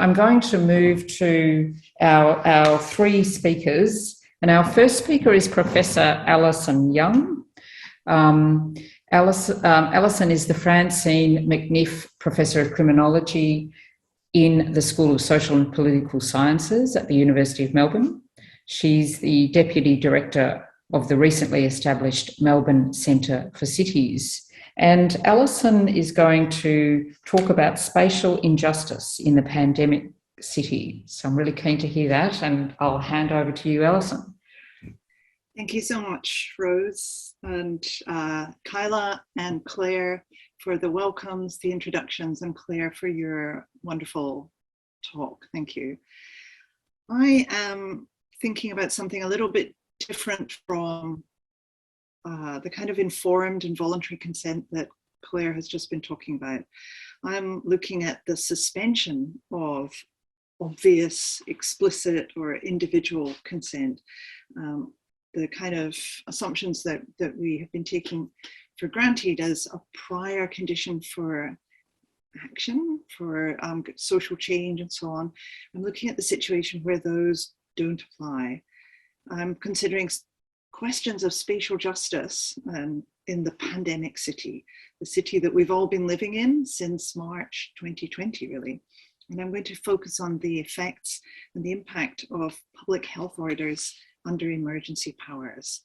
I'm going to move to our three speakers. And our first speaker is Professor Alison Young. Alison is the Francine McNiff Professor of Criminology in the School of Social and Political Sciences at the University of Melbourne. She's the Deputy Director of the recently established Melbourne Centre for Cities. And Alison is going to talk about spatial injustice in the pandemic city. So I'm really keen to hear that, and I'll hand over to you, Alison. Thank you so much, Rose, and Kyla and Claire for the welcomes, the introductions, and Claire for your wonderful talk. Thank you. I am thinking about something a little bit different from the kind of informed and voluntary consent that Claire has just been talking about. I'm looking at the suspension of obvious, explicit, or individual consent. The kind of assumptions that we have been taking for granted as a prior condition for action, for social change and so on. I'm looking at the situation where those don't apply. I'm considering questions of spatial justice in the pandemic city, the city that we've all been living in since March 2020, really. And I'm going to focus on the effects and the impact of public health orders under emergency powers.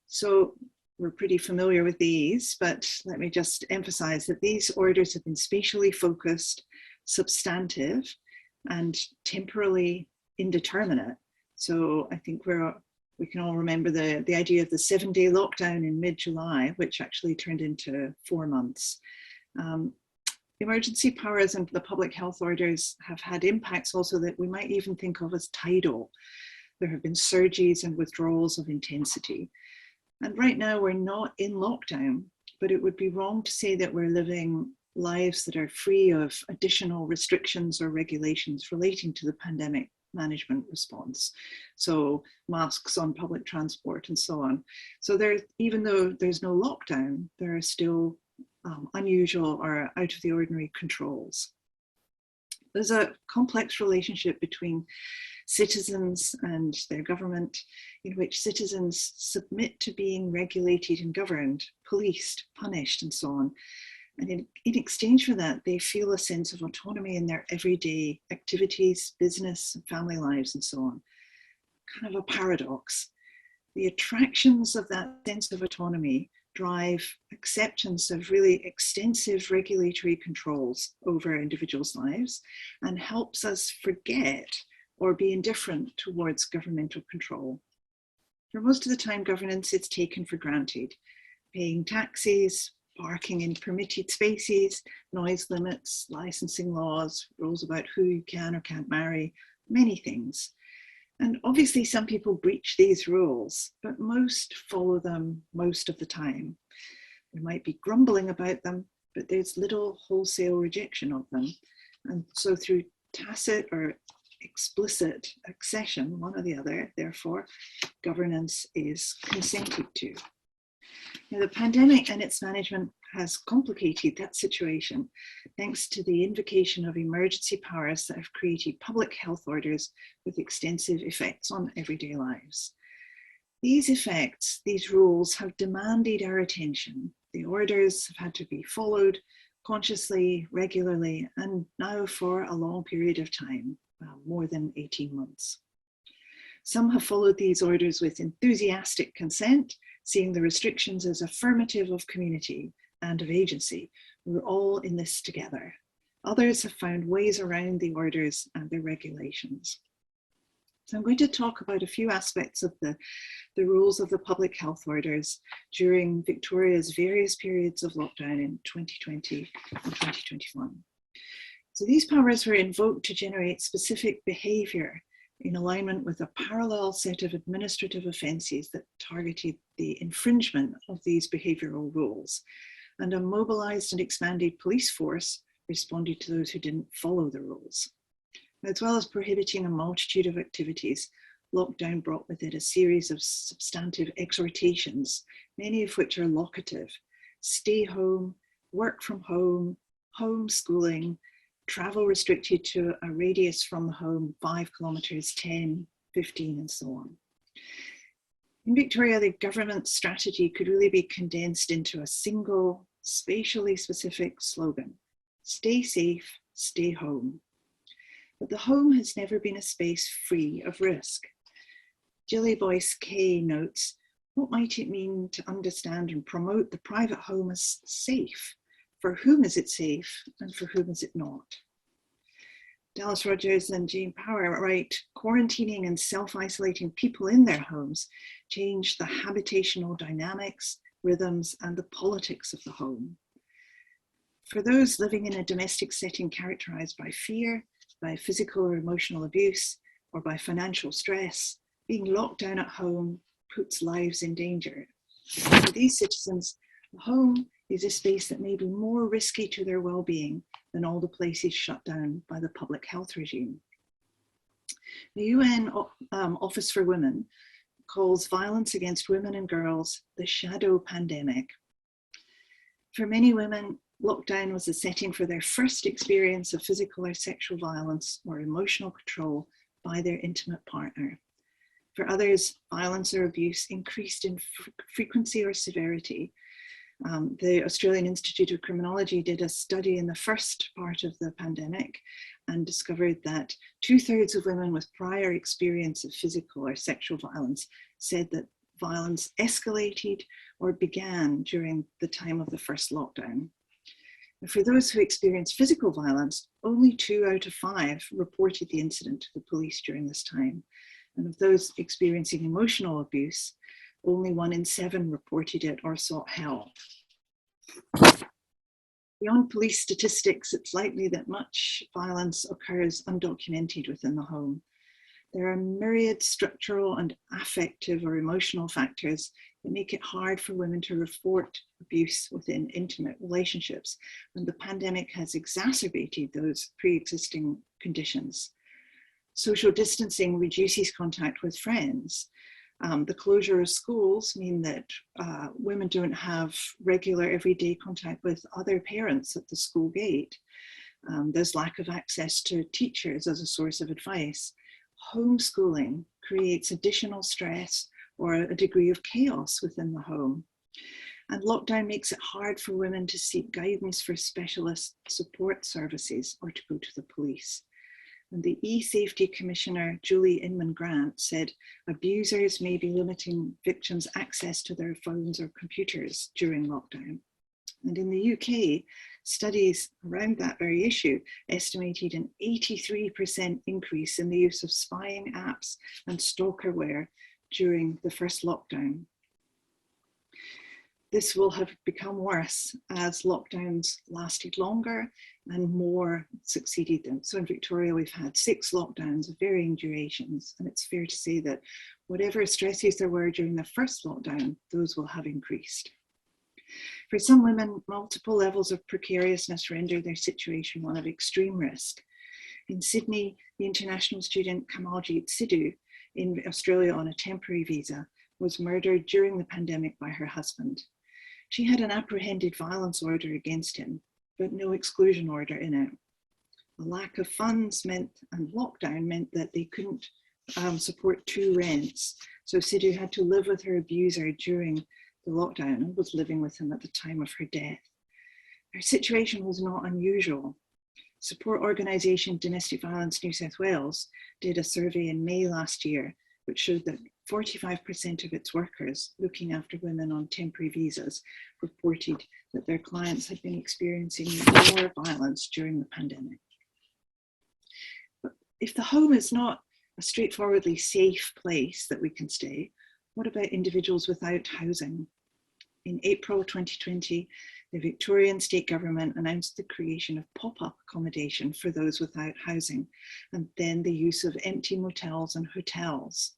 So we're pretty familiar with these, but let me just emphasize that these orders have been spatially focused, substantive, and temporally indeterminate. So I think we can all remember the idea of the 7-day lockdown in mid-July, which actually turned into 4 months. Emergency powers and the public health orders have had impacts also that we might even think of as tidal. There have been surges and withdrawals of intensity. And right now we're not in lockdown, but it would be wrong to say that we're living lives that are free of additional restrictions or regulations relating to the pandemic management response. So masks on public transport and so on. So even though there's no lockdown, there are still unusual or out of the ordinary controls. There's a complex relationship between citizens and their government, in which citizens submit to being regulated and governed, policed, punished, and so on. And in exchange for that, they feel a sense of autonomy in their everyday activities, business, and family lives, and so on. Kind of a paradox. The attractions of that sense of autonomy drive acceptance of really extensive regulatory controls over individuals' lives and helps us forget or be indifferent towards governmental control. For most of the time, governance is taken for granted. Paying taxes, parking in permitted spaces, noise limits, licensing laws, rules about who you can or can't marry, many things. And obviously some people breach these rules, but most follow them most of the time. We might be grumbling about them, but there's little wholesale rejection of them. And so through tacit or explicit accession, one or the other, therefore, governance is consented to. Now, the pandemic and its management has complicated that situation thanks to the invocation of emergency powers that have created public health orders with extensive effects on everyday lives. These effects, these rules, have demanded our attention. The orders have had to be followed consciously, regularly, and now for a long period of time, more than 18 months. Some have followed these orders with enthusiastic consent, seeing the restrictions as affirmative of community and of agency. We're all in this together. Others have found ways around the orders and the regulations. So I'm going to talk about a few aspects of the rules of the public health orders during Victoria's various periods of lockdown in 2020 and 2021. So these powers were invoked to generate specific behaviour in alignment with a parallel set of administrative offences that targeted the infringement of these behavioural rules. And a mobilised and expanded police force responded to those who didn't follow the rules. As well as prohibiting a multitude of activities, lockdown brought with it a series of substantive exhortations, many of which are locative. Stay home, work from home, homeschooling, travel restricted to a radius from the home 5 kilometres, 10, 15 and so on. In Victoria, the government strategy could really be condensed into a single, spatially specific slogan: stay safe, stay home. But the home has never been a space free of risk. Gilly Boyce Kay notes, what might it mean to understand and promote the private home as safe? For whom is it safe and for whom is it not? Dallas Rogers and Jane Power write, quarantining and self-isolating people in their homes change the habitational dynamics, rhythms, and the politics of the home. For those living in a domestic setting characterized by fear, by physical or emotional abuse, or by financial stress, being locked down at home puts lives in danger. For these citizens, the home is a space that may be more risky to their well-being than all the places shut down by the public health regime. The UN Office for Women calls violence against women and girls the shadow pandemic. For many women, lockdown was a setting for their first experience of physical or sexual violence or emotional control by their intimate partner. For others, violence or abuse increased in frequency or severity. The Australian Institute of Criminology did a study in the first part of the pandemic and discovered that 2/3 of women with prior experience of physical or sexual violence said that violence escalated or began during the time of the first lockdown. And for those who experienced physical violence, only 2 out of 5 reported the incident to the police during this time. And of those experiencing emotional abuse, only 1 in 7 reported it or sought help. Beyond police statistics, it's likely that much violence occurs undocumented within the home. There are myriad structural and affective or emotional factors that make it hard for women to report abuse within intimate relationships, and the pandemic has exacerbated those pre-existing conditions. Social distancing reduces contact with friends. The closure of schools mean that women don't have regular everyday contact with other parents at the school gate. There's lack of access to teachers as a source of advice. Homeschooling creates additional stress or a degree of chaos within the home. And lockdown makes it hard for women to seek guidance for specialist support services or to go to the police. And the E-Safety Commissioner, Julie Inman-Grant, said abusers may be limiting victims' access to their phones or computers during lockdown. And in the UK, studies around that very issue estimated an 83% increase in the use of spying apps and stalkerware during the first lockdown. This will have become worse as lockdowns lasted longer and more succeeded them. So in Victoria, we've had 6 lockdowns of varying durations, and it's fair to say that whatever stresses there were during the first lockdown, those will have increased. For some women, multiple levels of precariousness render their situation one of extreme risk. In Sydney, the international student Kamaljit Sidhu in Australia on a temporary visa was murdered during the pandemic by her husband. She had an apprehended violence order against him, but no exclusion order in it. A lack of funds and lockdown meant that they couldn't support 2 rents. So Sidhu had to live with her abuser during the lockdown and was living with him at the time of her death. Her situation was not unusual. Support organisation Domestic Violence New South Wales did a survey in May last year, which showed that 45% of its workers looking after women on temporary visas reported that their clients had been experiencing more violence during the pandemic. But if the home is not a straightforwardly safe place that we can stay, what about individuals without housing? In April 2020, the Victorian state government announced the creation of pop-up accommodation for those without housing, and then the use of empty motels and hotels.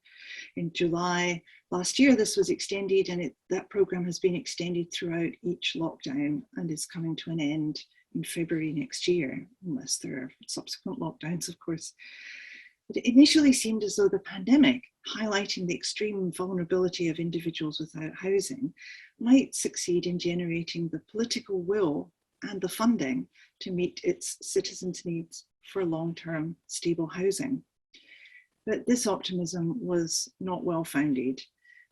In July last year, this was extended, and that program has been extended throughout each lockdown and is coming to an end in February next year, unless there are subsequent lockdowns, of course. It initially seemed as though the pandemic, highlighting the extreme vulnerability of individuals without housing, might succeed in generating the political will and the funding to meet its citizens' needs for long-term stable housing. But this optimism was not well-founded.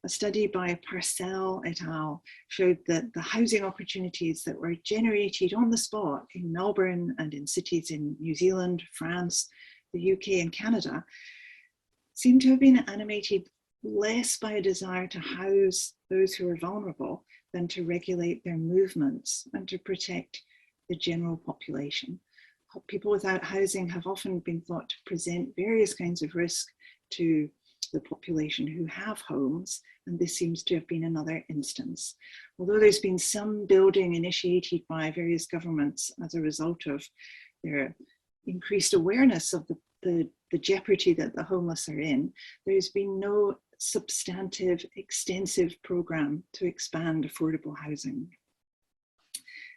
A study by Purcell et al. Showed that the housing opportunities that were generated on the spot in Melbourne and in cities in New Zealand, France, the UK and Canada seemed to have been animated less by a desire to house those who are vulnerable than to regulate their movements and to protect the general population. People without housing have often been thought to present various kinds of risk to the population who have homes, and this seems to have been another instance. Although there's been some building initiated by various governments as a result of their increased awareness of the jeopardy that the homeless are in, there's been no substantive, extensive program to expand affordable housing.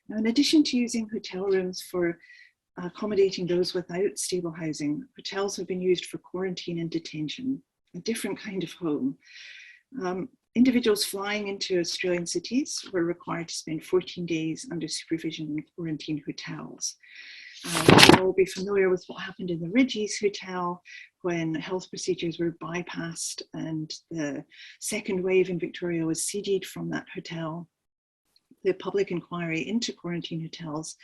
Now, in addition to using hotel rooms for accommodating those without stable housing, hotels have been used for quarantine and detention, a different kind of home. Individuals flying into Australian cities were required to spend 14 days under supervision in quarantine hotels. You'll all be familiar with what happened in the Ridges Hotel when health procedures were bypassed and the second wave in Victoria was seeded from that hotel. The public inquiry into quarantine hotels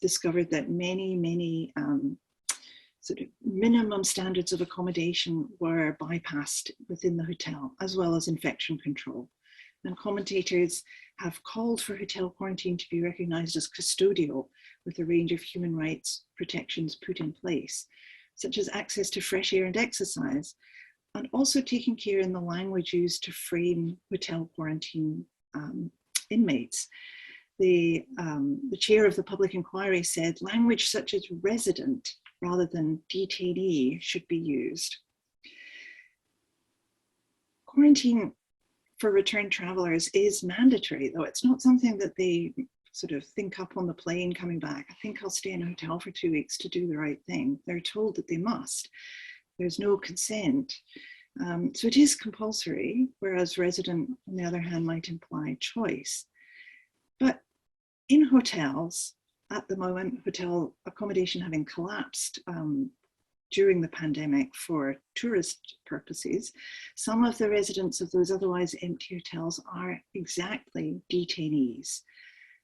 discovered that many sort of minimum standards of accommodation were bypassed within the hotel, as well as infection control. And commentators have called for hotel quarantine to be recognised as custodial, with a range of human rights protections put in place, such as access to fresh air and exercise, and also taking care in the language used to frame hotel quarantine inmates. The chair of the public inquiry said language such as resident rather than detainee should be used. Quarantine for returned travellers is mandatory, though it's not something that they sort of think up on the plane coming back. I think I'll stay in a hotel for 2 weeks to do the right thing. They're told that they must. There's no consent. So it is compulsory, whereas resident, on the other hand, might imply choice. But in hotels, at the moment, hotel accommodation having collapsed during the pandemic for tourist purposes, some of the residents of those otherwise empty hotels are exactly detainees.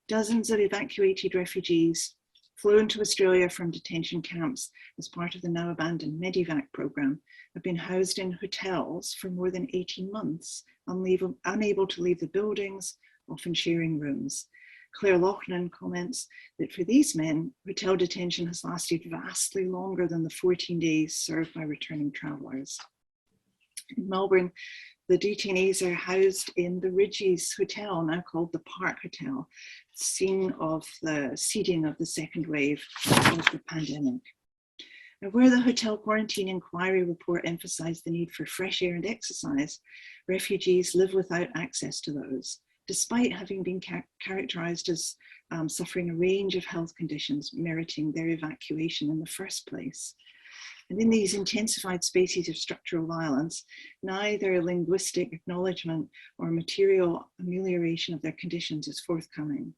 Dozens of evacuated refugees flown to Australia from detention camps as part of the now abandoned Medivac program have been housed in hotels for more than 18 months, unable to leave the buildings, often sharing rooms. Clare Delany comments that for these men, hotel detention has lasted vastly longer than the 14 days served by returning travellers. In Melbourne, the detainees are housed in the Ridges Hotel, now called the Park Hotel, scene of the seeding of the second wave of the pandemic. Now, where the hotel quarantine inquiry report emphasised the need for fresh air and exercise, refugees live without access to those, despite having been characterised as suffering a range of health conditions meriting their evacuation in the first place. And in these intensified spaces of structural violence, neither linguistic acknowledgement or material amelioration of their conditions is forthcoming.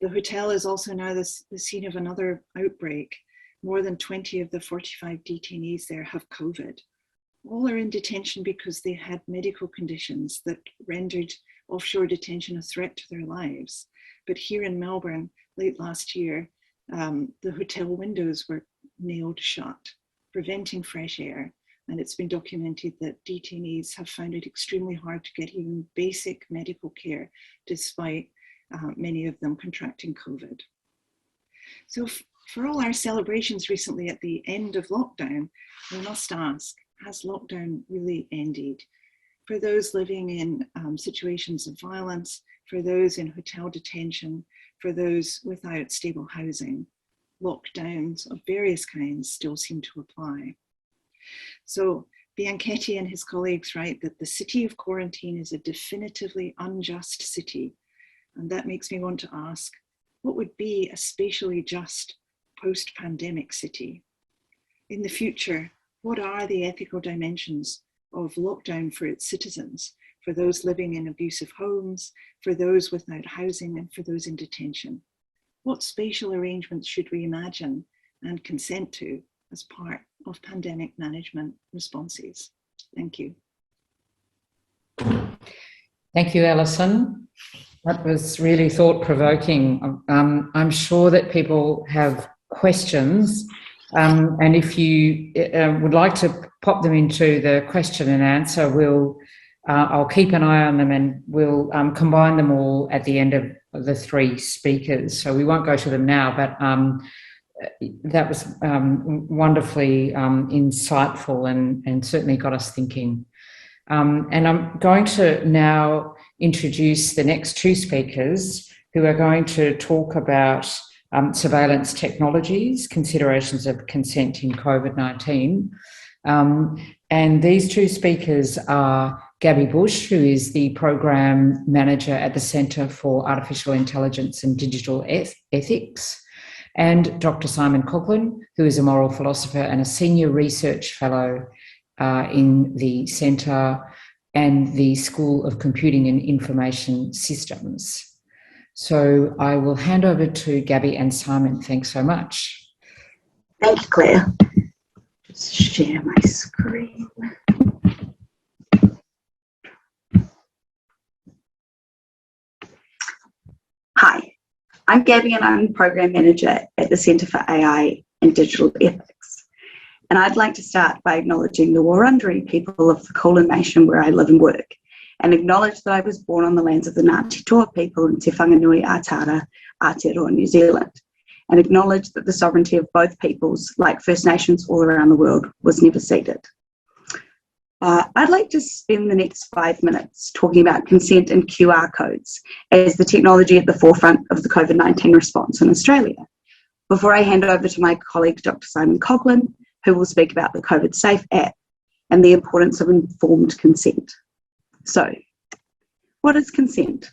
The hotel is also now the scene of another outbreak. More than 20 of the 45 detainees there have COVID. All are in detention because they had medical conditions that rendered offshore detention a threat to their lives. But here in Melbourne, late last year, the hotel windows were nailed shut, preventing fresh air. And it's been documented that detainees have found it extremely hard to get even basic medical care, despite many of them contracting COVID. So for all our celebrations recently at the end of lockdown, we must ask, has lockdown really ended? For those living in situations of violence, for those in hotel detention, for those without stable housing, lockdowns of various kinds still seem to apply. So Bianchetti and his colleagues write that the city of quarantine is a definitively unjust city. And that makes me want to ask, what would be a spatially just post-pandemic city? In the future, what are the ethical dimensions of lockdown for its citizens, for those living in abusive homes, for those without housing, and for those in detention? what spatial arrangements should we imagine and consent to as part of pandemic management responses? Thank you. Thank you, Alison. That was really thought-provoking. I'm sure that people have questions, and if you would like to pop them into the question and answer, I'll keep an eye on them, and we'll combine them all at the end of the three speakers. So we won't go to them now, but that was wonderfully insightful and certainly got us thinking. And I'm going to now introduce the next two speakers who are going to talk about surveillance technologies, considerations of consent in COVID-19. And these two speakers are Gabby Bush, who is the Program Manager at the Centre for Artificial Intelligence and Digital Ethics, and Dr. Simon Coughlin, who is a moral philosopher and a Senior Research Fellow in the Centre and the School of Computing and Information Systems. So I will hand over to Gabby and Simon. Thanks so much. Thank you, Claire. Just share my screen. Hi, I'm Gabby and I'm Program Manager at the Centre for AI and Digital Ethics. And I'd like to start by acknowledging the Wurundjeri people of the Kulin Nation where I live and work, and acknowledge that I was born on the lands of the Ngāti Toa people in Te Whanganui Atara, Aotearoa, New Zealand, and acknowledge that the sovereignty of both peoples, like First Nations all around the world, was never ceded. I'd like to spend the next 5 minutes talking about consent and QR codes as the technology at the forefront of the COVID-19 response in Australia, before I hand over to my colleague, Dr. Simon Coughlin, who will speak about the COVD Safe app and the importance of informed consent. So, what is consent?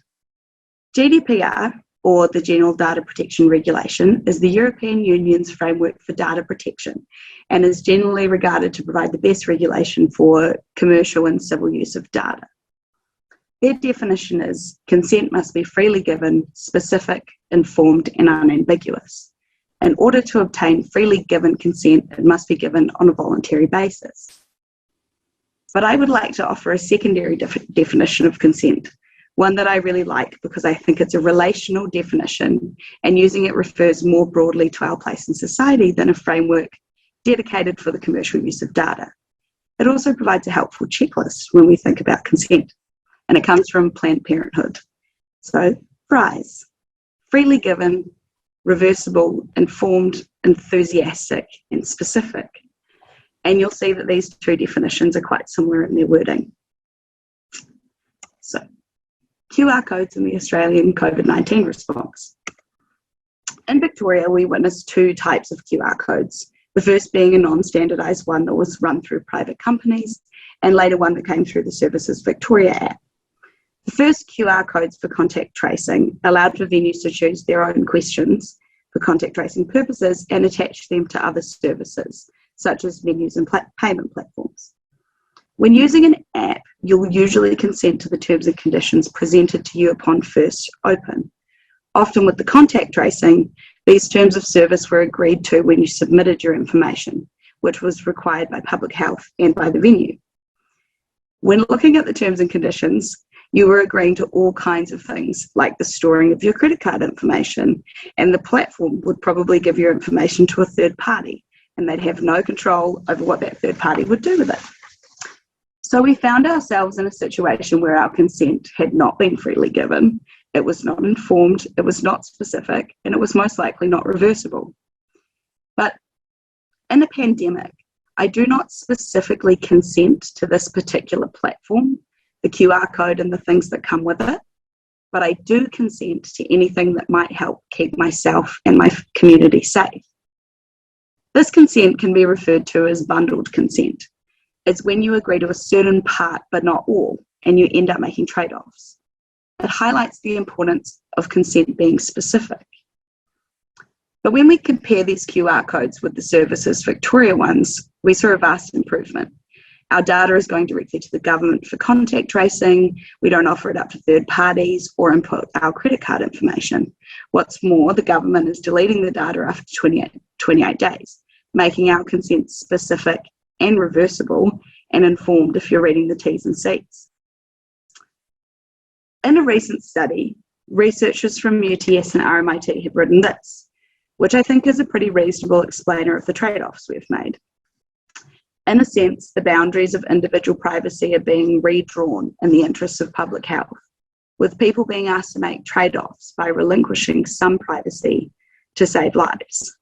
GDPR, or the General Data Protection Regulation, is the European Union's framework for data protection and is generally regarded to provide the best regulation for commercial and civil use of data. Their definition is consent must be freely given, specific, informed, and unambiguous. In order to obtain freely given consent, it must be given on a voluntary basis. But I would like to offer a secondary definition of consent, one that I really like because I think it's a relational definition, and using it refers more broadly to our place in society than a framework dedicated for the commercial use of data. It also provides a helpful checklist when we think about consent, and it comes from Planned Parenthood. So, FRIES, freely given, reversible, informed, enthusiastic, and specific. And you'll see that these two definitions are quite similar in their wording. So, QR codes in the Australian COVID-19 response. In Victoria, we witnessed two types of QR codes, the first being a non-standardised one that was run through private companies, and later one that came through the Services Victoria app. The first QR codes for contact tracing allowed for venues to choose their own questions for contact tracing purposes and attach them to other services, such as menus and payment platforms. When using an app, you'll usually consent to the terms and conditions presented to you upon first open. Often with the contact tracing, these terms of service were agreed to when you submitted your information, which was required by public health and by the venue. When looking at the terms and conditions, you were agreeing to all kinds of things, like the storing of your credit card information, and the platform would probably give your information to a third party, and they'd have no control over what that third party would do with it. So we found ourselves in a situation where our consent had not been freely given, it was not informed, it was not specific, and it was most likely not reversible. But in a pandemic, I do not specifically consent to this particular platform, the QR code and the things that come with it, but I do consent to anything that might help keep myself and my community safe. This consent can be referred to as bundled consent. It's when you agree to a certain part but not all, and you end up making trade-offs. It highlights the importance of consent being specific. But when we compare these QR codes with the Services Victoria ones, we saw a vast improvement. Our data is going directly to the government for contact tracing. We don't offer it up to third parties or input our credit card information. What's more, the government is deleting the data after 28 days, making our consent specific and reversible and informed if you're reading the T's and C's. In a recent study, researchers from UTS and RMIT have written this, which I think is a pretty reasonable explainer of the trade-offs we've made. In a sense, the boundaries of individual privacy are being redrawn in the interests of public health, with people being asked to make trade-offs by relinquishing some privacy to save lives.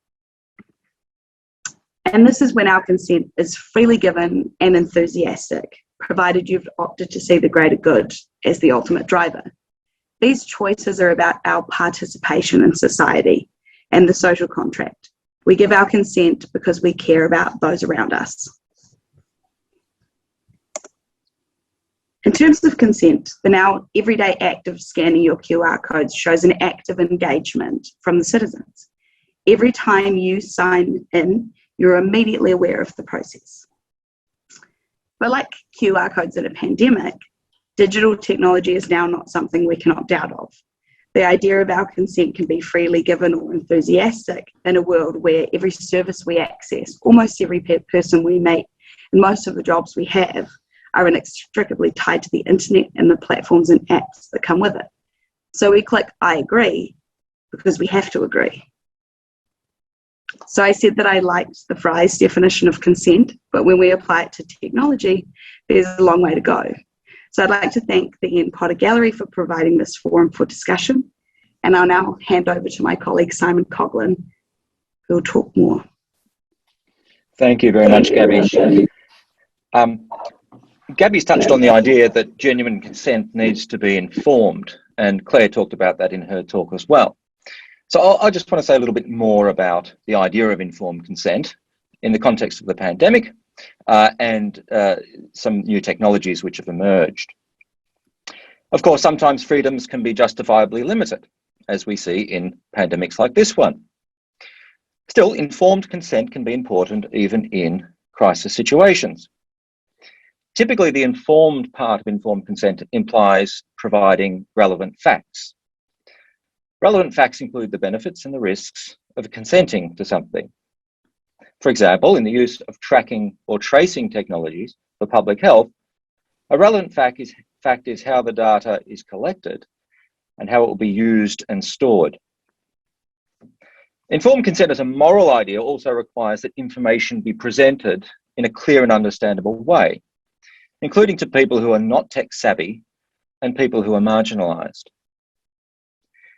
And this is when our consent is freely given and enthusiastic, provided you've opted to see the greater good as the ultimate driver. These choices are about our participation in society and the social contract. We give our consent because we care about those around us. In terms of consent, the now everyday act of scanning your QR codes shows an active engagement from the citizens. Every time you sign in, you're immediately aware of the process. But like QR codes in a pandemic, digital technology is now not something we can opt out of. The idea of our consent can be freely given or enthusiastic in a world where every service we access, almost every person we meet, and most of the jobs we have are inextricably tied to the internet and the platforms and apps that come with it. So we click I agree because we have to agree. So I said that I liked the Fry's definition of consent, but when we apply it to technology, there's a long way to go. So I'd like to thank the Ian Potter Gallery for providing this forum for discussion. And I'll now hand over to my colleague, Simon Coughlin, who will talk more. Thank you very much, Gabby. Gabby's touched on the idea that genuine consent needs to be informed, and Claire talked about that in her talk as well. So I just want to say a little bit more about the idea of informed consent in the context of the pandemic and some new technologies which have emerged. Of course, sometimes freedoms can be justifiably limited, as we see in pandemics like this one. Still, informed consent can be important even in crisis situations. Typically, the informed part of informed consent implies providing relevant facts. Relevant facts include the benefits and the risks of consenting to something. For example, in the use of tracking or tracing technologies for public health, a relevant fact is how the data is collected and how it will be used and stored. Informed consent as a moral idea also requires that information be presented in a clear and understandable way, including to people who are not tech savvy and people who are marginalised.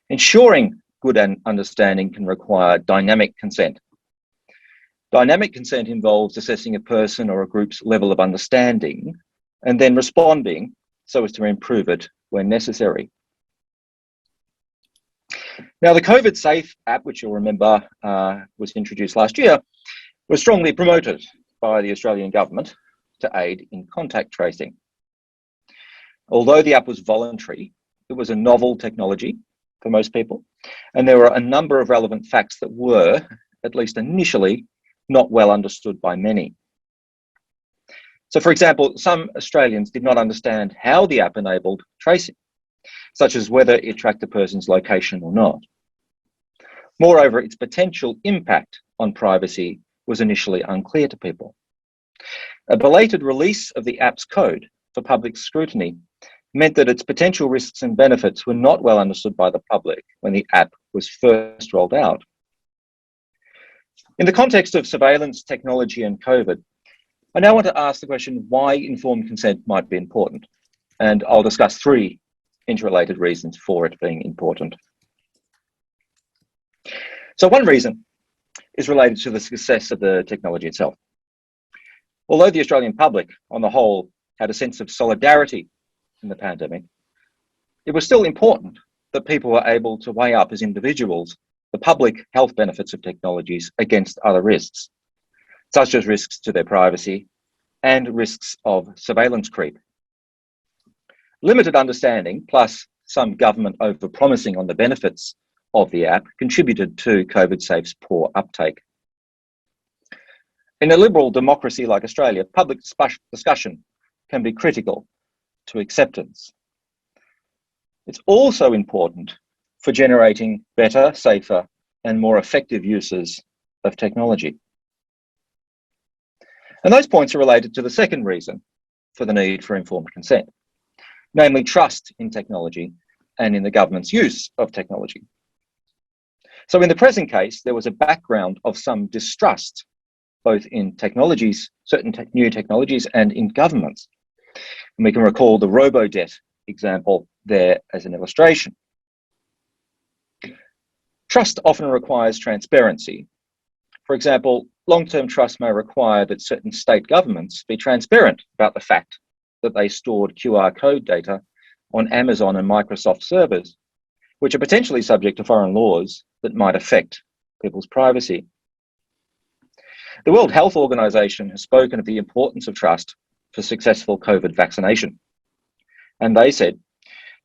Ensuring good understanding can require dynamic consent. Dynamic consent involves assessing a person or a group's level of understanding and then responding so as to improve it when necessary. Now, the COVID Safe app, which you'll remember was introduced last year, was strongly promoted by the Australian government to aid in contact tracing. Although the app was voluntary, it was a novel technology for most people, and there were a number of relevant facts that were, at least initially, not well understood by many. So, for example, some Australians did not understand how the app enabled tracing, such as whether it tracked a person's location or not. Moreover, its potential impact on privacy was initially unclear to people. A belated release of the app's code for public scrutiny meant that its potential risks and benefits were not well understood by the public when the app was first rolled out. In the context of surveillance technology and COVID, I now want to ask the question why informed consent might be important, and I'll discuss three interrelated reasons for it being important. So one reason is related to the success of the technology itself. Although the Australian public, on the whole, had a sense of solidarity in the pandemic, it was still important that people were able to weigh up as individuals the public health benefits of technologies against other risks, such as risks to their privacy and risks of surveillance creep. Limited understanding, plus some government over-promising on the benefits of the app, contributed to COVID Safe's poor uptake. In a liberal democracy like Australia, public discussion can be critical to acceptance. It's also important for generating better, safer, and more effective uses of technology. And those points are related to the second reason for the need for informed consent, namely trust in technology and in the government's use of technology. So in the present case, there was a background of some distrust, both in technologies, certain new technologies, and in governments. And we can recall the robo-debt example there as an illustration. Trust often requires transparency. For example, long-term trust may require that certain state governments be transparent about the fact that they stored QR code data on Amazon and Microsoft servers, which are potentially subject to foreign laws that might affect people's privacy. The World Health Organization has spoken of the importance of trust for successful COVID vaccination. And they said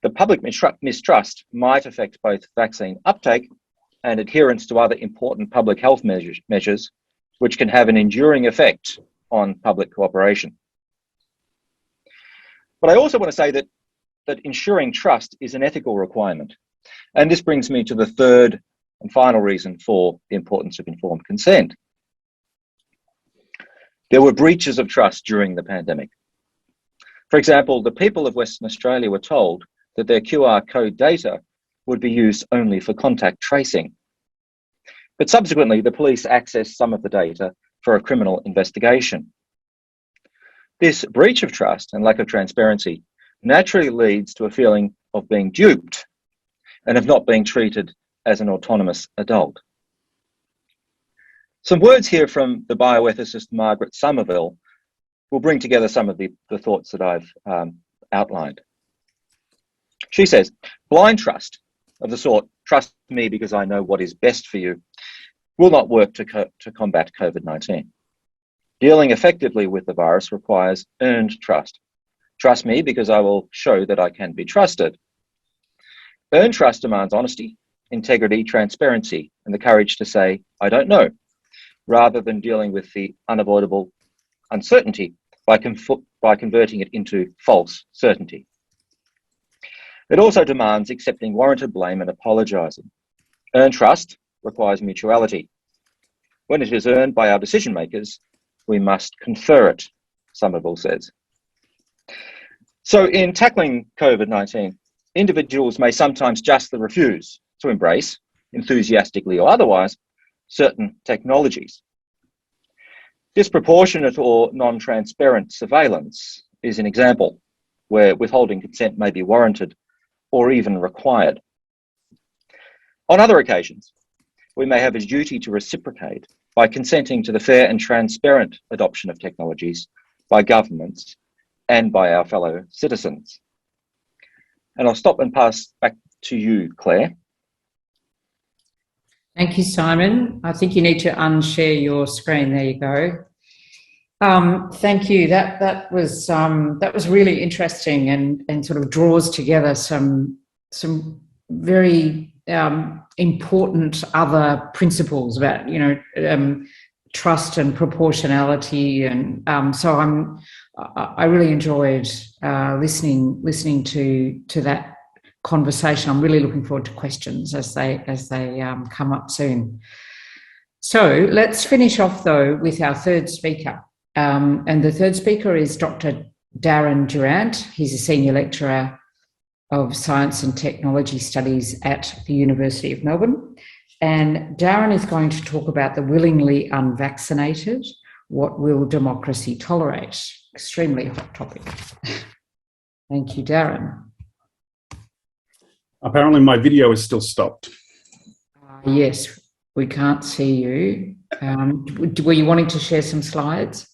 the public mistrust might affect both vaccine uptake and adherence to other important public health measures, which can have an enduring effect on public cooperation. But I also want to say that ensuring trust is an ethical requirement. And this brings me to the third and final reason for the importance of informed consent. There were breaches of trust during the pandemic. For example, the people of Western Australia were told that their QR code data would be used only for contact tracing. But subsequently, the police accessed some of the data for a criminal investigation. This breach of trust and lack of transparency naturally leads to a feeling of being duped and of not being treated as an autonomous adult. Some words here from the bioethicist Margaret Somerville will bring together some of the thoughts that I've outlined. She says, blind trust of the sort, trust me because I know what is best for you, will not work to combat COVID-19. Dealing effectively with the virus requires earned trust. Trust me because I will show that I can be trusted. Earned trust demands honesty, integrity, transparency, and the courage to say, I don't know, rather than dealing with the unavoidable uncertainty by converting it into false certainty. It also demands accepting warranted blame and apologising. Earned trust requires mutuality. When it is earned by our decision makers, we must confer it, Somerville says. So in tackling COVID-19, individuals may sometimes justly refuse to embrace, enthusiastically or otherwise, certain technologies. Disproportionate or non-transparent surveillance is an example where withholding consent may be warranted or even required. On other occasions, we may have a duty to reciprocate by consenting to the fair and transparent adoption of technologies by governments and by our fellow citizens. And I'll stop and pass back to you, Claire. Thank you, Simon. I think you need to unshare your screen. There you go. Thank you. That was really interesting and sort of draws together some very important other principles about trust and proportionality, and so I really enjoyed listening to that conversation. I'm really looking forward to questions as they come up soon. So let's finish off though with our third speaker, and the third speaker is Dr. Darren Durant. He's a senior lecturer of Science and Technology Studies at the University of Melbourne. And Darren is going to talk about the willingly unvaccinated. What will democracy tolerate? Extremely hot topic. Thank you, Darren. Apparently my video is still stopped. Yes, we can't see you. Were you wanting to share some slides?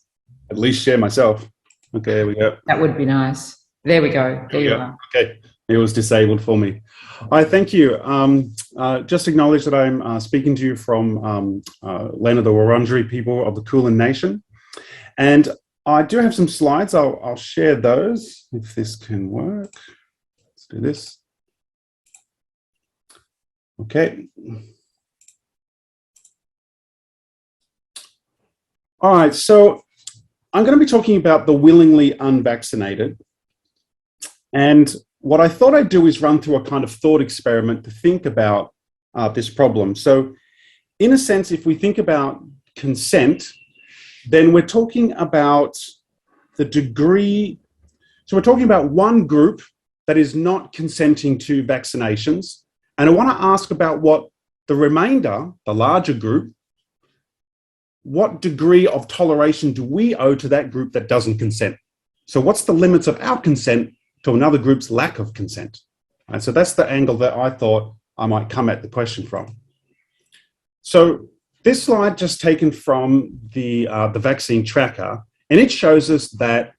At least share myself. Okay, there we go. That would be nice. There we go. There you are. Okay, it was disabled for me. Hi, thank you. Just acknowledge that I'm speaking to you from land of the Wurundjeri people of the Kulin Nation. And I do have some slides. I'll share those if this can work. Let's do this. Okay. All right, so I'm going to be talking about the willingly unvaccinated. And what I thought I'd do is run through a kind of thought experiment to think about this problem. So in a sense, if we think about consent, then we're talking about the degree. So we're talking about one group that is not consenting to vaccinations. And I want to ask about what the remainder, the larger group, what degree of toleration do we owe to that group that doesn't consent? So what's the limits of our consent to another group's lack of consent? And so that's the angle that I thought I might come at the question from. So this slide just taken from the vaccine tracker, and it shows us that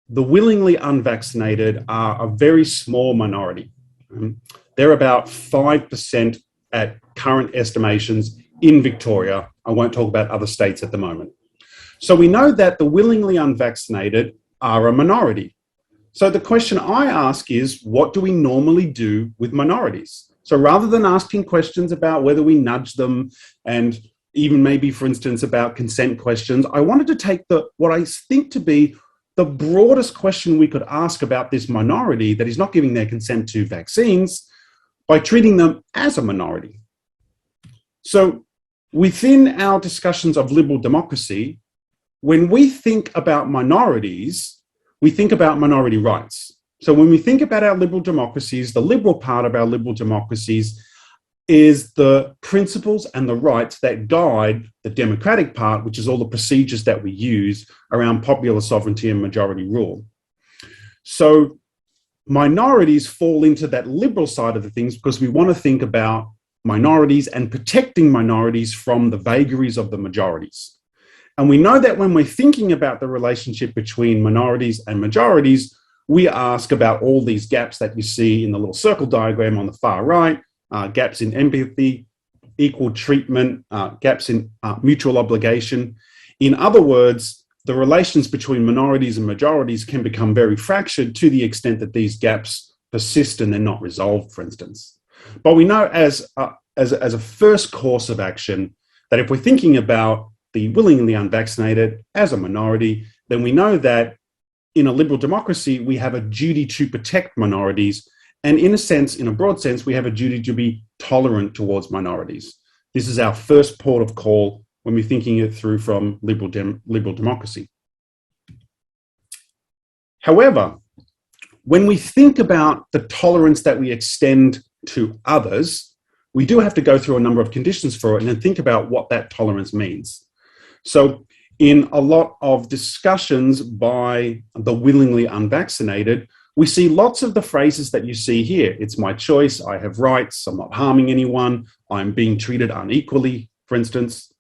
the willingly unvaccinated are a very small minority. They're about 5% at current estimations in Victoria. I won't talk about other states at the moment. So we know that the willingly unvaccinated are a minority. So the question I ask is, what do we normally do with minorities? So rather than asking questions about whether we nudge them and even maybe, for instance, about consent questions, I wanted to take what I think to be the broadest question we could ask about this minority that is not giving their consent to vaccines by treating them as a minority. So within our discussions of liberal democracy, when we think about minorities, we think about minority rights. So when we think about our liberal democracies, the liberal part of our liberal democracies is the principles and the rights that guide the democratic part, which is all the procedures that we use around popular sovereignty and majority rule. So minorities fall into that liberal side of the things because we want to think about minorities and protecting minorities from the vagaries of the majorities. And we know that when we're thinking about the relationship between minorities and majorities, we ask about all these gaps that you see in the little circle diagram on the far right, gaps in empathy, equal treatment, gaps in mutual obligation. In other words, the relations between minorities and majorities can become very fractured to the extent that these gaps persist and they're not resolved, for instance. But we know as a first course of action that if we're thinking about the willingly unvaccinated as a minority, then we know that in a liberal democracy, we have a duty to protect minorities. And in a sense, in a broad sense, we have a duty to be tolerant towards minorities. This is our first port of call when we're thinking it through from liberal democracy. However, when we think about the tolerance that we extend to others, we do have to go through a number of conditions for it and then think about what that tolerance means. So in a lot of discussions by the willingly unvaccinated, we see lots of the phrases that you see here. It's my choice, I have rights, I'm not harming anyone, I'm being treated unequally, for instance.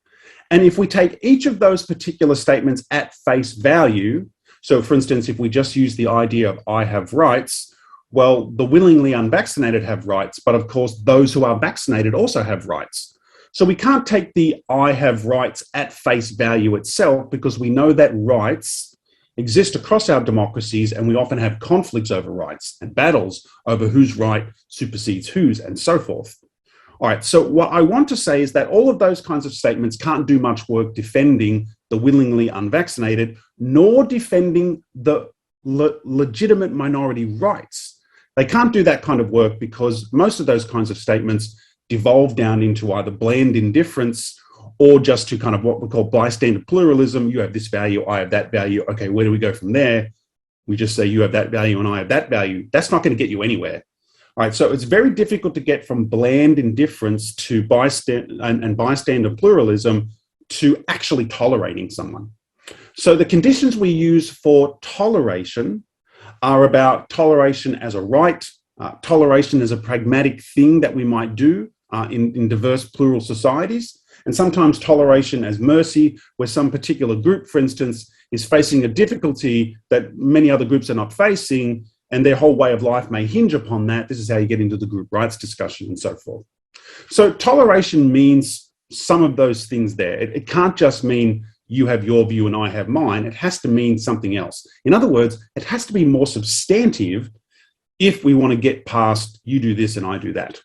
And if we take each of those particular statements at face value, so for instance, if we just use the idea of I have rights, well, the willingly unvaccinated have rights, but of course, those who are vaccinated also have rights. So we can't take the I have rights at face value itself because we know that rights exist across our democracies and we often have conflicts over rights and battles over whose right supersedes whose and so forth. All right, so what I want to say is that all of those kinds of statements can't do much work defending the willingly unvaccinated, nor defending the legitimate minority rights. They can't do that kind of work because most of those kinds of statements devolve down into either bland indifference or just to kind of what we call bystander pluralism. You have this value, I have that value. Okay, where do we go from there? We just say you have that value and I have that value. That's not going to get you anywhere. All right, so it's very difficult to get from bland indifference to bystander pluralism to actually tolerating someone. So the conditions we use for toleration are about toleration as a right, toleration as a pragmatic thing that we might do in diverse plural societies, and sometimes toleration as mercy, where some particular group, for instance, is facing a difficulty that many other groups are not facing, and their whole way of life may hinge upon that. This is how you get into the group rights discussion and so forth. So toleration means some of those things there. It can't just mean you have your view and I have mine. It has to mean something else. In other words, it has to be more substantive if we want to get past you do this and I do that,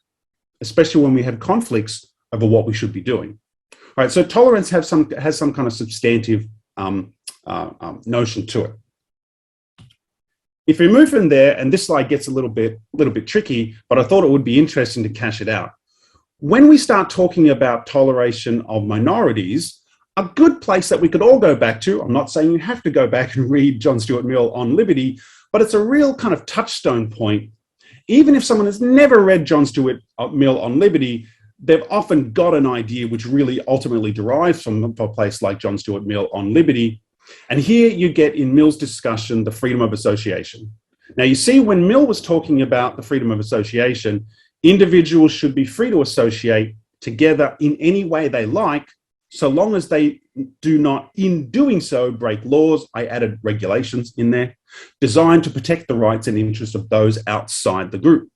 especially when we have conflicts over what we should be doing. All right, so tolerance has some kind of substantive notion to it. If we move from there, and this slide gets a little bit tricky, but I thought it would be interesting to cash it out. When we start talking about toleration of minorities, a good place that we could all go back to, I'm not saying you have to go back and read John Stuart Mill on liberty, but it's a real kind of touchstone point. Even if someone has never read John Stuart Mill on liberty, they've often got an idea which really ultimately derives from a place like John Stuart Mill on liberty. And here you get in Mill's discussion the freedom of association. Now you see, when Mill was talking about the freedom of association, individuals should be free to associate together in any way they like, so long as they do not, in doing so, break laws. I added regulations in there, designed to protect the rights and interests of those outside the group.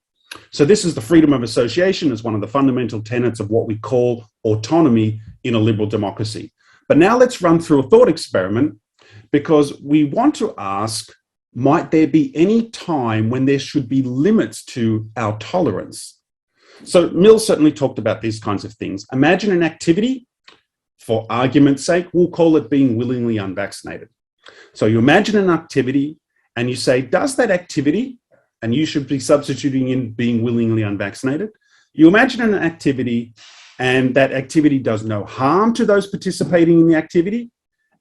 So this is the freedom of association as one of the fundamental tenets of what we call autonomy in a liberal democracy. But now let's run through a thought experiment, because we want to ask, might there be any time when there should be limits to our tolerance? So Mill certainly talked about these kinds of things. Imagine an activity, for argument's sake, we'll call it being willingly unvaccinated. So you imagine an activity and you say, does that activity, and you should be substituting in being willingly unvaccinated, you imagine an activity and that activity does no harm to those participating in the activity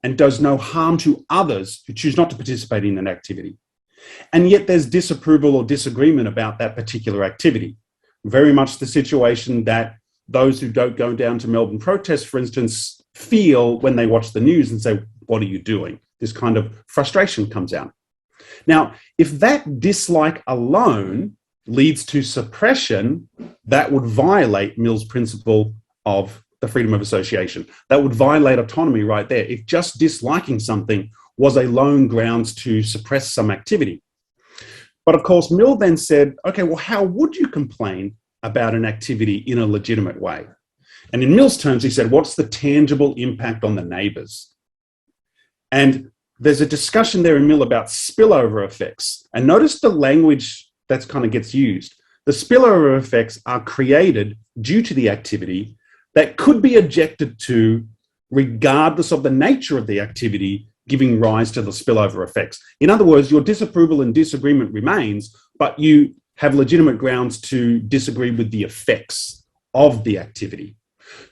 and does no harm to others who choose not to participate in an activity. And yet there's disapproval or disagreement about that particular activity. Very much the situation that those who don't go down to Melbourne protests, for instance, feel when they watch the news and say, what are you doing? This kind of frustration comes out. Now, if that dislike alone leads to suppression, that would violate Mill's principle of the freedom of association. That would violate autonomy right there, if just disliking something was a lone grounds to suppress some activity. But of course, Mill then said, okay, well, how would you complain about an activity in a legitimate way? And in Mill's terms, he said, what's the tangible impact on the neighbours? And there's a discussion there in Mill about spillover effects. And notice the language that kind of gets used. The spillover effects are created due to the activity that could be objected to regardless of the nature of the activity giving rise to the spillover effects. In other words, your disapproval and disagreement remains, but you have legitimate grounds to disagree with the effects of the activity.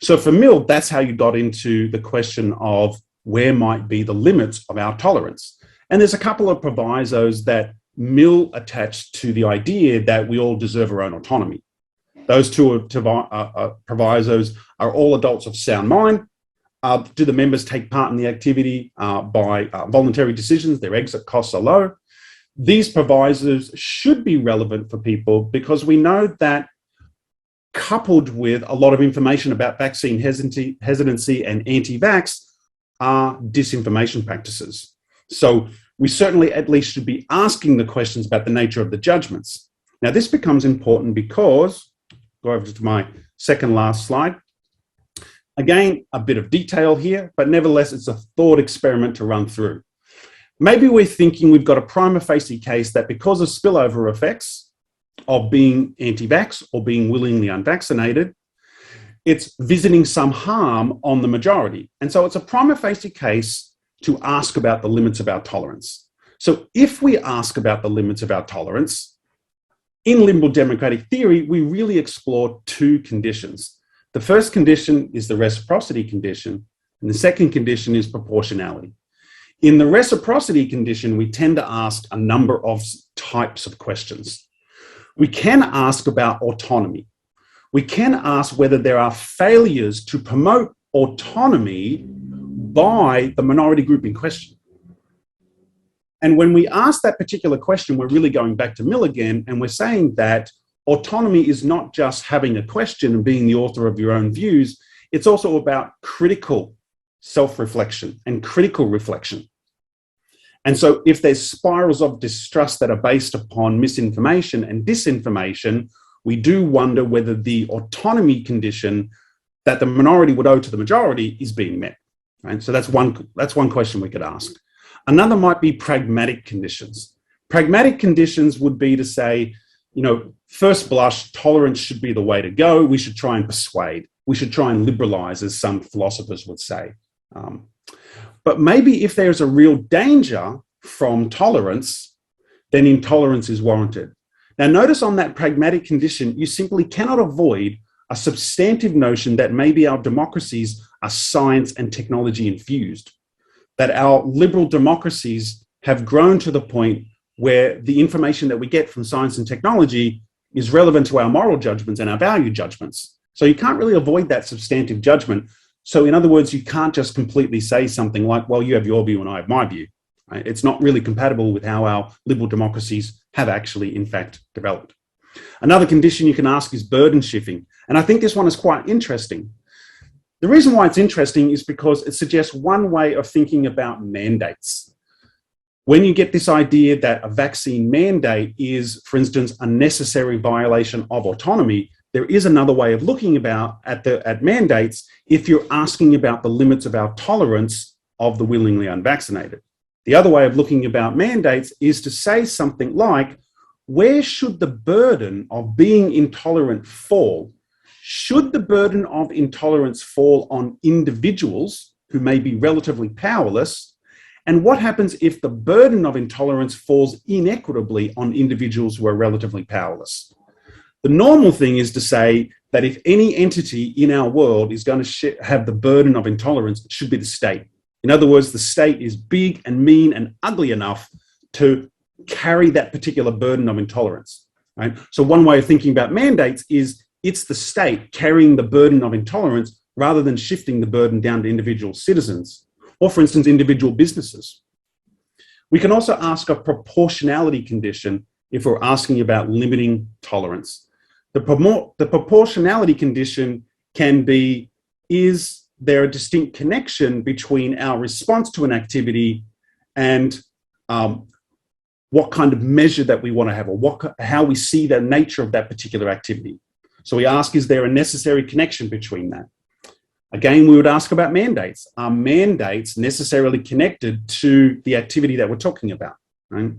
So for Mill, that's how you got into the question of where might be the limits of our tolerance. And there's a couple of provisos that Mill attached to the idea that we all deserve our own autonomy. Those two provisos are all adults of sound mind. Do the members take part in the activity by voluntary decisions? Their exit costs are low. These provisos should be relevant for people because we know that, coupled with a lot of information about vaccine hesitancy and anti-vax, are disinformation practices. So we certainly at least should be asking the questions about the nature of the judgments. Now this becomes important because, go over to my second last slide. Again, a bit of detail here, but nevertheless, it's a thought experiment to run through. Maybe we're thinking we've got a prima facie case that because of spillover effects of being anti-vax or being willingly unvaccinated, it's visiting some harm on the majority. And so it's a prima facie case to ask about the limits of our tolerance. So if we ask about the limits of our tolerance, in liberal democratic theory, we really explore two conditions. The first condition is the reciprocity condition, and the second condition is proportionality. In the reciprocity condition, we tend to ask a number of types of questions. We can ask about autonomy. We can ask whether there are failures to promote autonomy by the minority group in question. And when we ask that particular question, we're really going back to Mill again, and we're saying that autonomy is not just having a question and being the author of your own views, it's also about critical self-reflection and critical reflection. And so if there's spirals of distrust that are based upon misinformation and disinformation, we do wonder whether the autonomy condition that the minority would owe to the majority is being met. Right? So that's one question we could ask. Another might be pragmatic conditions. Pragmatic conditions would be to say, you know, first blush, tolerance should be the way to go. We should try and persuade. We should try and liberalize, as some philosophers would say. But maybe if there's a real danger from tolerance, then intolerance is warranted. Now, notice on that pragmatic condition, you simply cannot avoid a substantive notion that maybe our democracies are science and technology infused, that our liberal democracies have grown to the point where the information that we get from science and technology is relevant to our moral judgments and our value judgments. So you can't really avoid that substantive judgment. So in other words, you can't just completely say something like, well, you have your view and I have my view. Right? It's not really compatible with how our liberal democracies have actually, in fact, developed. Another condition you can ask is burden shifting. And I think this one is quite interesting. The reason why it's interesting is because it suggests one way of thinking about mandates. When you get this idea that a vaccine mandate is, for instance, a necessary violation of autonomy, there is another way of looking at mandates if you're asking about the limits of our tolerance of the willingly unvaccinated. The other way of looking about mandates is to say something like, where should the burden of being intolerant fall? Should the burden of intolerance fall on individuals who may be relatively powerless? And what happens if the burden of intolerance falls inequitably on individuals who are relatively powerless? The normal thing is to say that if any entity in our world is going to have the burden of intolerance, it should be the state. In other words, the state is big and mean and ugly enough to carry that particular burden of intolerance. Right? So one way of thinking about mandates is it's the state carrying the burden of intolerance rather than shifting the burden down to individual citizens, or for instance, individual businesses. We can also ask a proportionality condition if we're asking about limiting tolerance. The proportionality condition can be, is there a distinct connection between our response to an activity and what kind of measure that we want to have, or how we see the nature of that particular activity. So we ask, is there a necessary connection between that? Again, we would ask about mandates. Are mandates necessarily connected to the activity that we're talking about? Right?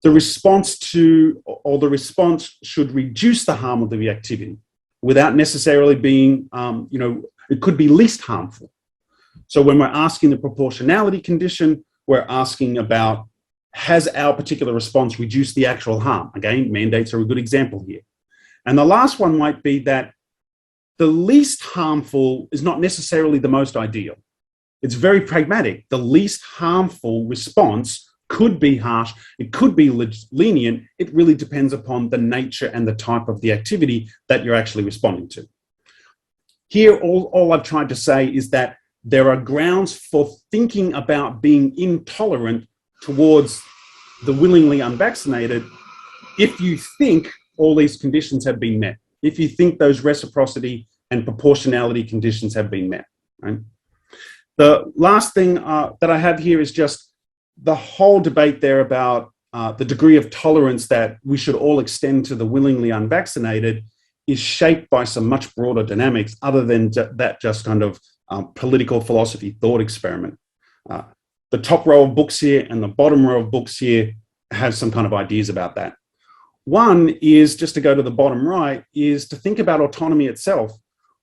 The response should reduce the harm of the activity without necessarily being, it could be least harmful. So when we're asking the proportionality condition, we're asking about, has our particular response reduced the actual harm? Again, mandates are a good example here. And the last one might be that the least harmful is not necessarily the most ideal. It's very pragmatic. The least harmful response could be harsh, it could be lenient. It really depends upon the nature and the type of the activity that you're actually responding to. Here, all I've tried to say is that there are grounds for thinking about being intolerant towards the willingly unvaccinated if you think all these conditions have been met, if you think those reciprocity and proportionality conditions have been met. Right? The last thing that I have here is just the whole debate there about the degree of tolerance that we should all extend to the willingly unvaccinated is shaped by some much broader dynamics other than that just kind of political philosophy thought experiment. The top row of books here and the bottom row of books here have some kind of ideas about that. One is, just to go to the bottom right, is to think about autonomy itself.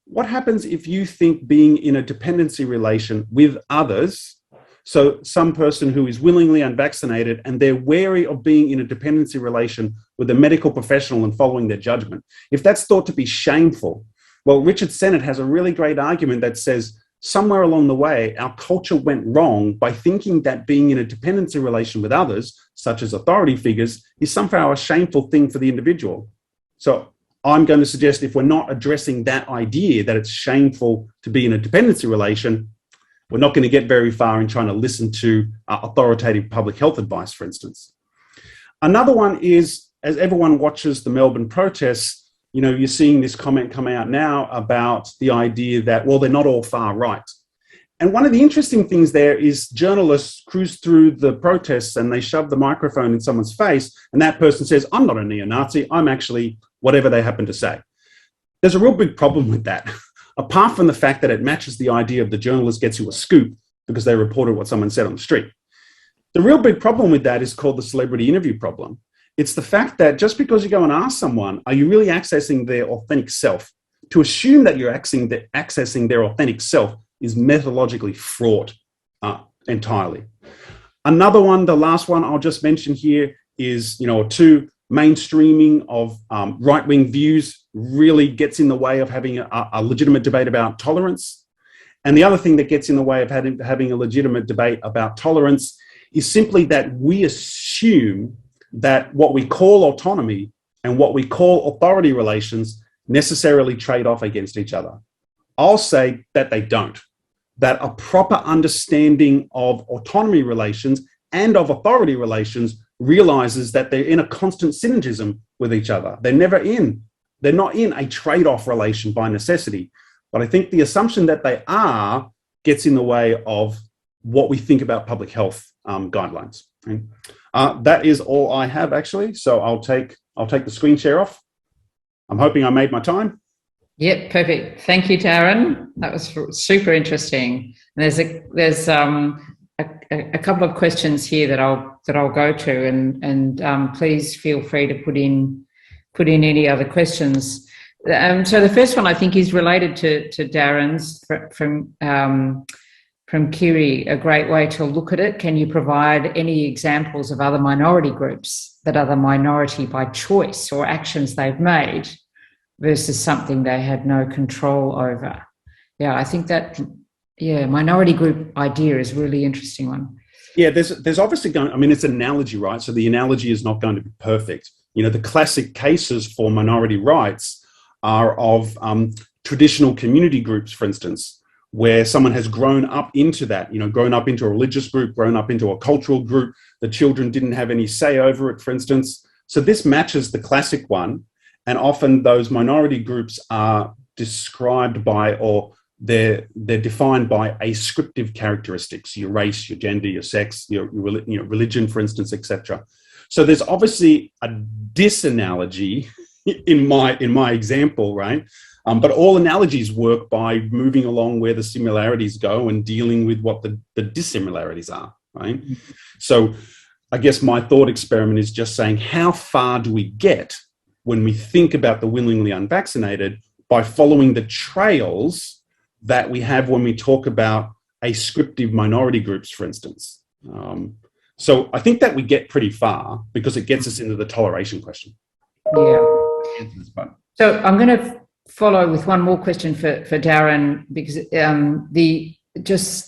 What happens if you think being in a dependency relation with others, so some person who is willingly unvaccinated and they're wary of being in a dependency relation with a medical professional and following their judgment, if that's thought to be shameful, well, Richard Sennett has a really great argument that says somewhere along the way, our culture went wrong by thinking that being in a dependency relation with others, such as authority figures, is somehow a shameful thing for the individual. So I'm going to suggest if we're not addressing that idea that it's shameful to be in a dependency relation, we're not going to get very far in trying to listen to authoritative public health advice, for instance. Another one is, as everyone watches the Melbourne protests, you're seeing this comment come out now about the idea that, well, they're not all far right. And one of the interesting things there is journalists cruise through the protests and they shove the microphone in someone's face and that person says, I'm not a neo-Nazi, I'm actually whatever they happen to say. There's a real big problem with that. Apart from the fact that it matches the idea of the journalist gets you a scoop because they reported what someone said on the street. The real big problem with that is called the celebrity interview problem. It's the fact that just because you go and ask someone, are you really accessing their authentic self? To assume that you're accessing their authentic self is methodologically fraught entirely. Another one, the last one I'll just mention here is, mainstreaming of right-wing views really gets in the way of having a legitimate debate about tolerance. And the other thing that gets in the way of having a legitimate debate about tolerance is simply that we assume that what we call autonomy and what we call authority relations necessarily trade off against each other. I'll say that they don't. That a proper understanding of autonomy relations and of authority relations realizes that they're in a constant synergism with each other. They're not in a trade-off relation by necessity. But I think the assumption that they are gets in the way of what we think about public health guidelines. Okay? That is all I have, actually. So I'll take the screen share off. I'm hoping I made my time. Yep, perfect. Thank you, Darren. That was super interesting. And there's a couple of questions here that I'll go to, and please feel free to put in any other questions. So the first one I think is related to Darren's from Kiri. A great way to look at it. Can you provide any examples of other minority groups that are the minority by choice or actions they've made versus something they had no control over? Yeah, I think that, minority group idea is a really interesting one. Yeah, there's obviously it's an analogy, right? So the analogy is not going to be perfect. The classic cases for minority rights are of traditional community groups, for instance, where someone has grown up into that, grown up into a religious group, grown up into a cultural group. The children didn't have any say over it, for instance. So this matches the classic one. And often those minority groups are described by, or they're defined by ascriptive characteristics: your race, your gender, your sex, your religion, for instance, etc. So there's obviously a disanalogy in my example, right? But all analogies work by moving along where the similarities go and dealing with what the dissimilarities are, right? So I guess my thought experiment is just saying, how far do we get when we think about the willingly unvaccinated by following the trails that we have when we talk about ascriptive minority groups, for instance? So I think that we get pretty far because it gets us into the toleration question. Yeah. So I'm going to follow with one more question for Darren, because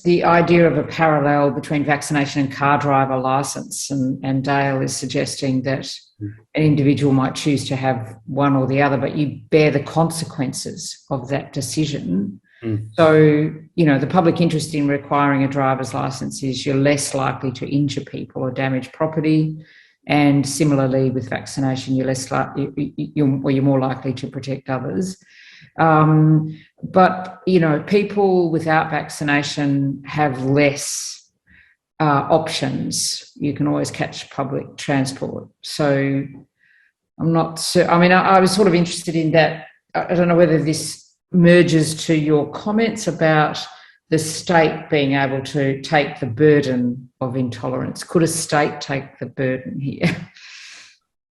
the idea of a parallel between vaccination and car driver license, and Dale is suggesting that an individual might choose to have one or the other, but you bear the consequences of that decision. So, the public interest in requiring a driver's license is you're less likely to injure people or damage property. And similarly with vaccination, you're more likely to protect others. But, people without vaccination have less options. You can always catch public transport. So I'm not sure. I was sort of interested in that. I don't know whether this merges to your comments about the state being able to take the burden of intolerance. Could a state take the burden here?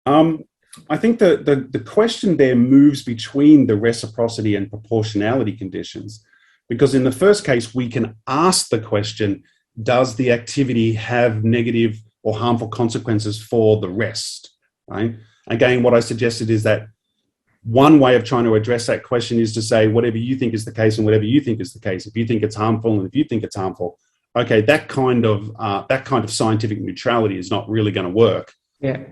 I think the question there moves between the reciprocity and proportionality conditions, because in the first case, we can ask the question, does the activity have negative or harmful consequences for the rest, right? Again, what I suggested is that one way of trying to address that question is to say, whatever you think is the case and whatever you think is the case. If you think it's harmful and if you think it's harmful, okay, that kind of scientific neutrality is not really going to work. Yeah.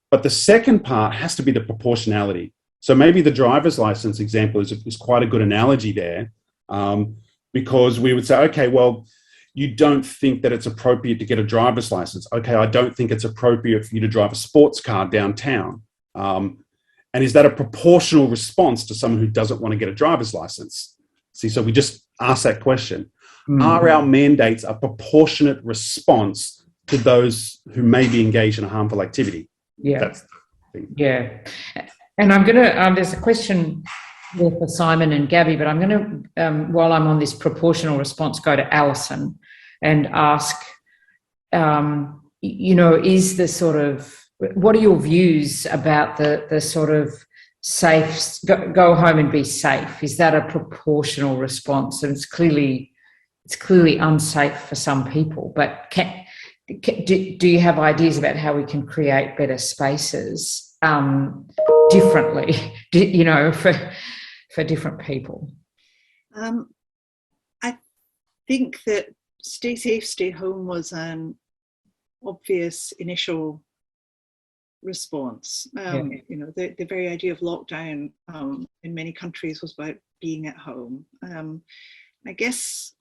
But the second part has to be the proportionality. So maybe the driver's license example is quite a good analogy there, because we would say, okay, well, you don't think that it's appropriate to get a driver's license. Okay, I don't think it's appropriate for you to drive a sports car downtown. And is that a proportional response to someone who doesn't want to get a driver's license? See, so we just ask that question. Are our mandates a proportionate response to those who may be engaged in a harmful activity? Yeah. That's the thing. Yeah. And I'm going to, there's a question there for Simon and Gabby, but I'm going to, while I'm on this proportional response, go to Alison and ask, is the sort of, what are your views about the sort of safe, go home and be safe? Is that a proportional response? And it's clearly it's clearly unsafe for some people, but do you have ideas about how we can create better spaces differently, for different people? I think that stay safe, stay home was an obvious initial response. The very idea of lockdown in many countries was about being at home. I guess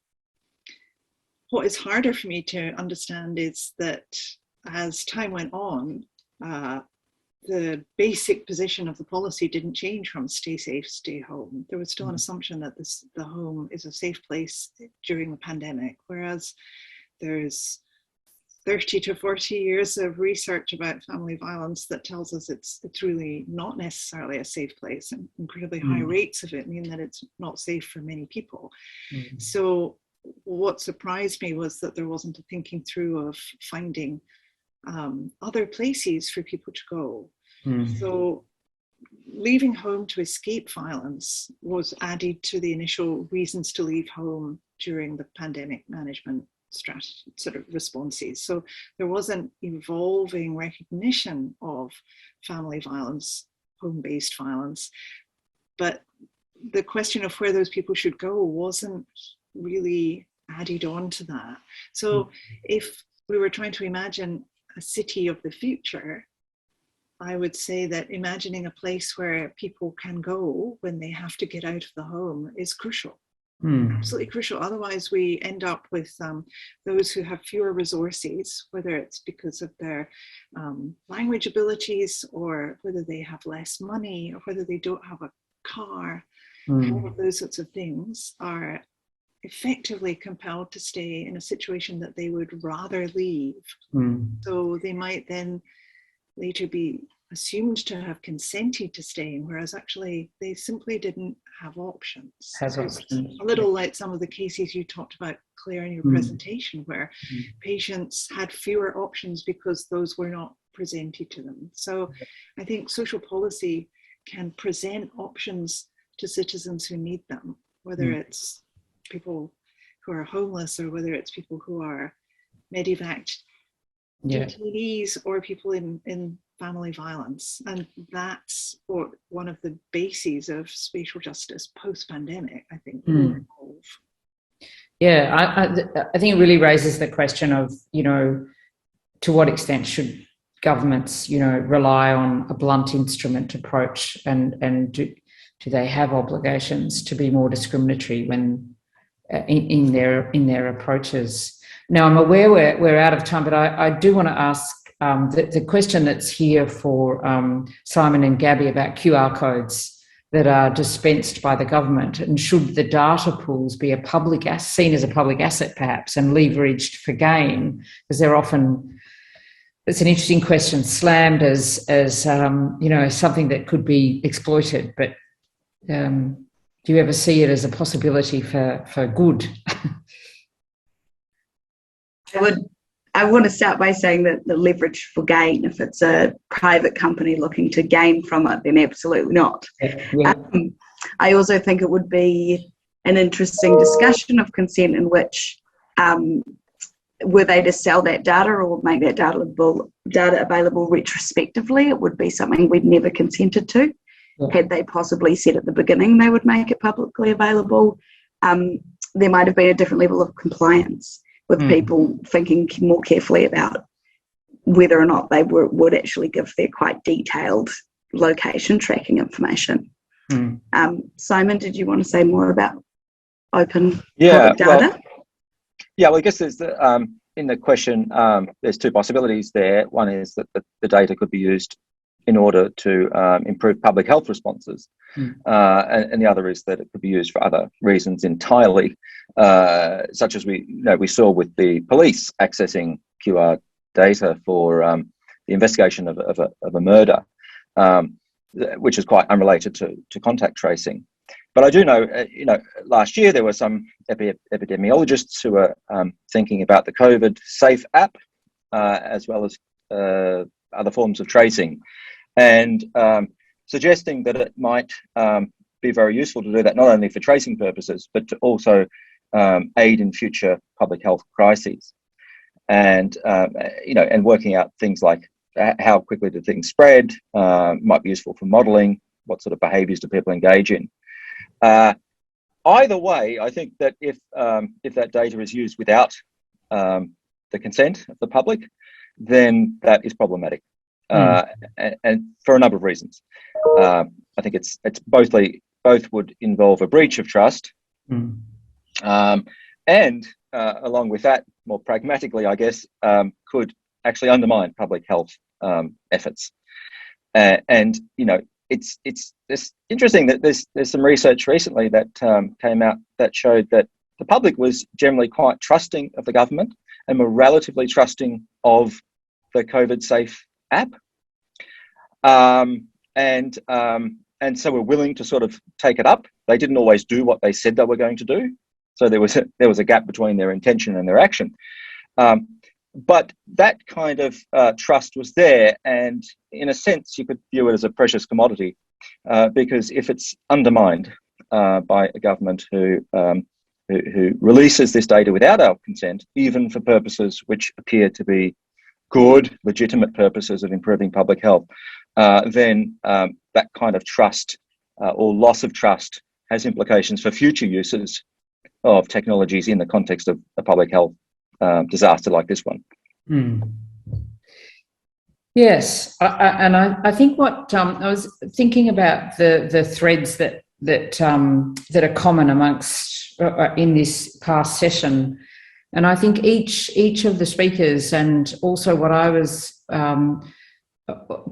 what is harder for me to understand is that as time went on, the basic position of the policy didn't change from stay safe, stay home. There was still an assumption that the home is a safe place during the pandemic, whereas there's 30 to 40 years of research about family violence that tells us it's really not necessarily a safe place, and incredibly high rates of it mean that it's not safe for many people. So what surprised me was that there wasn't a thinking through of finding other places for people to go. So leaving home to escape violence was added to the initial reasons to leave home during the pandemic management strategy sort of responses. So there was an evolving recognition of family violence, home-based violence, but the question of where those people should go wasn't really added on to that. So if we were trying to imagine a city of the future, I would say that imagining a place where people can go when they have to get out of the home is crucial. Absolutely crucial. Otherwise, we end up with those who have fewer resources, whether it's because of their language abilities, or whether they have less money, or whether they don't have a car. All of those sorts of things are effectively compelled to stay in a situation that they would rather leave. So they might then later be assumed to have consented to staying, whereas actually they simply didn't have options. A little like some of the cases you talked about, Claire, in your presentation, where patients had fewer options because those were not presented to them. So I think social policy can present options to citizens who need them, whether it's people who are homeless, or whether it's people who are medevaced detainees, or people in family violence. And that's what one of the bases of spatial justice post-pandemic, I think, will evolve. Yeah, I think it really raises the question of, to what extent should governments, rely on a blunt instrument approach, and do they have obligations to be more discriminatory when in their approaches? Now, I'm aware we're out of time, but I do want to ask the question that's here for Simon and Gabby about QR codes that are dispensed by the government, and should the data pools be seen as a public asset perhaps, and leveraged for gain, because they're often, it's an interesting question, slammed as something that could be exploited, but do you ever see it as a possibility for good? I want to start by saying that the leverage for gain, if it's a private company looking to gain from it, then absolutely not. I also think it would be an interesting discussion of consent in which were they to sell that data or make that data available retrospectively, it would be something we'd never consented to. Had they possibly said at the beginning they would make it publicly available, there might have been a different level of compliance, with people thinking more carefully about whether or not they would actually give their quite detailed location tracking information. Simon, did you want to say more about open public data? Well, I guess there's in the question, there's two possibilities there. One is that the data could be used in order to improve public health responses. And the other is that it could be used for other reasons entirely, such as we saw with the police accessing QR data for the investigation of a murder, which is quite unrelated to contact tracing. But I do know, last year there were some epidemiologists who were thinking about the COVID Safe app, as well as other forms of tracing, and suggesting that it might be very useful to do that, not only for tracing purposes, but to also aid in future public health crises, and and working out things like how quickly do things spread, might be useful for modelling. What sort of behaviours do people engage in? Either way, I think that if that data is used without the consent of the public, then that is problematic, and for a number of reasons. I think it's both would involve a breach of trust, and along with that, more pragmatically, I guess, could actually undermine public health efforts. And it's interesting that there's some research recently that came out that showed that the public was generally quite trusting of the government and were relatively trusting of the COVID Safe app, and so were willing to sort of take it up. They didn't always do what they said they were going to do, so there was a gap between their intention and their action. But that kind of trust was there, and in a sense, you could view it as a precious commodity, because if it's undermined by a government who releases this data without our consent, even for purposes which appear to be good, legitimate purposes of improving public health, then that kind of trust or loss of trust has implications for future uses of technologies in the context of a public health disaster like this one. Yes, I think what I was thinking about the threads that are common amongst in this past session, and I think each of the speakers, and also what I was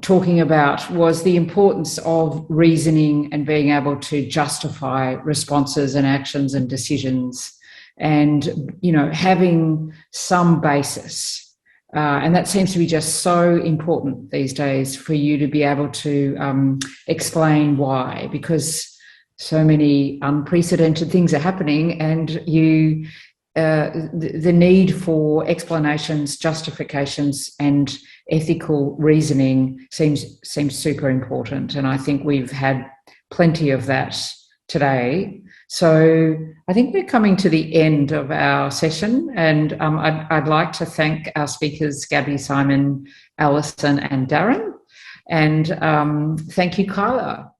talking about, was the importance of reasoning and being able to justify responses and actions and decisions, and having some basis. And that seems to be just so important these days, for you to be able to explain why, because so many unprecedented things are happening, and the need for explanations, justifications, and ethical reasoning seems super important. And I think we've had plenty of that today. So I think we're coming to the end of our session, and I'd like to thank our speakers, Gabby, Simon, Alison, and Darren. And thank you, Kyla.